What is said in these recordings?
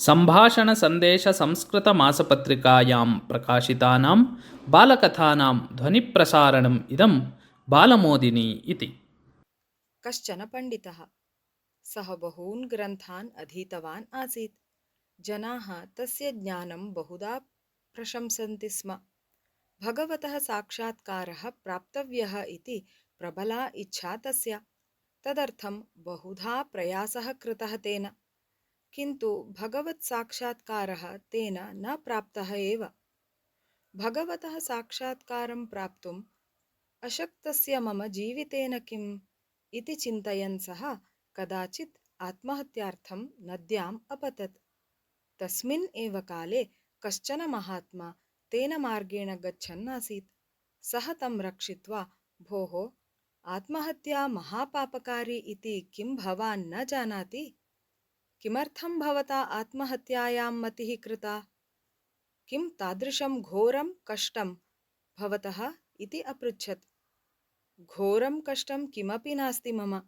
सम्भाषणसन्देशसंस्कृतमासपत्रिकायां प्रकाशितानां बालकथानां ध्वनिप्रसारणम् इदं बालमोदिनी इति। कश्चन पण्डितः सः बहून् ग्रन्थान् अधीतवान् आसीत्। जनाः तस्य ज्ञानं बहुधा प्रशंसन्ति स्म। भगवतः साक्षात्कारः प्राप्तव्यः इति प्रबला इच्छा तस्य। तदर्थं बहुधा प्रयासः कृतः तेन, किन्तु भगवत्साक्षात्कारः तेन न प्राप्तः एव। भगवतः साक्षात्कारं प्राप्तुम् अशक्तस्य मम जीवितेन किम् इति चिन्तयन् सः कदाचित् आत्महत्यार्थं नद्याम् अपतत्। तस्मिन् एव काले कश्चन महात्मा तेन मार्गेण गच्छन् आसीत्। सः तं रक्षित्वा, भोः, आत्महत्या महापापकारी इति किं भवान् न जानाति? किमर्थं भवता आत्महत्यायां मतिः कृता? किं तादृशं घोरं कष्टं भवतः इति अपृच्छत्। घोरं कष्टं किमपि नास्ति मम,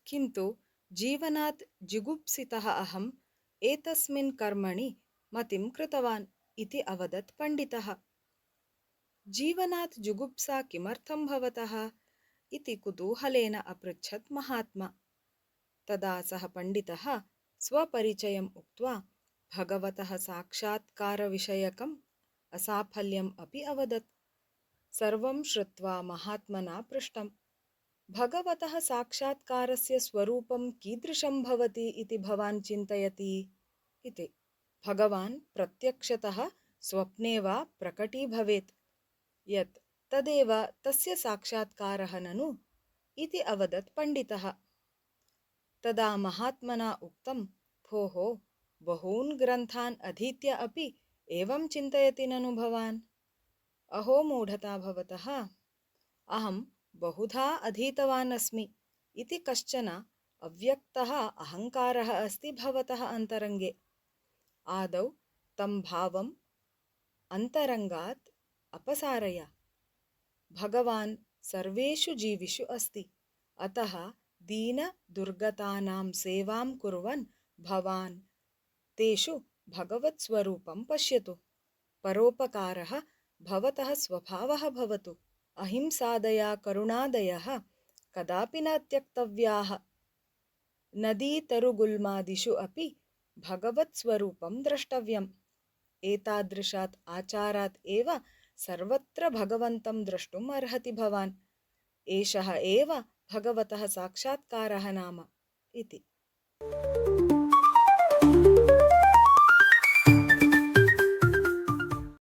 किन्तु जीवनात् जुगुप्सितः अहम् एतस्मिन् कर्मणि मतिं कृतवान् इति अवदत् पण्डितः। जीवनात् जुगुप्सा किमर्थं भवतः इति कुतूहलेन अपृच्छत् महात्मा। तदा सः पण्डितः स्वपरिचयम् उक्त्वा भगवतः साक्षात्कारविषयकम् असाफल्यम् अपि अवदत्। सर्वं श्रुत्वा महात्मना पृष्टम्, भगवतः साक्षात्कारस्य स्वरूपं कीदृशं भवति इति भवान् चिन्तयति इति। भगवान् प्रत्यक्षतः स्वप्ने वा प्रकटीभवेत् यत् तदेव तस्य साक्षात्कारः ननु इति अवदत् पण्डितः। तदा महात्मना उक्तं, भोः, बहून् ग्रन्थान् अधीत्य अपि एवं चिन्तयति ननु भवान्? अहो मूढता भवतः! अहं बहुधा अधीतवान् अस्मि इति कश्चन अव्यक्तः अहङ्कारः अस्ति भवतः अन्तरङ्गे। आदौ तं भावम् अन्तरङ्गात् अपसारय। भगवान् सर्वेषु जीविषु अस्ति, अतः दीनदुर्गतानां सेवां कुर्वन् भवान् तेषु भगवत्स्वरूपं पश्यतु। परोपकारः भवतः स्वभावः भवतु। अहिंसादया करुणादयः कदापि न त्यक्तव्याः। नदीतरुगुल्मादिषु अपि भगवत्स्वरूपं द्रष्टव्यम्। एतादृशात् आचारात् एव सर्वत्र भगवन्तं द्रष्टुम् अर्हति भवान्। एषः एव भगवतः साक्षात्कारः नाम इति।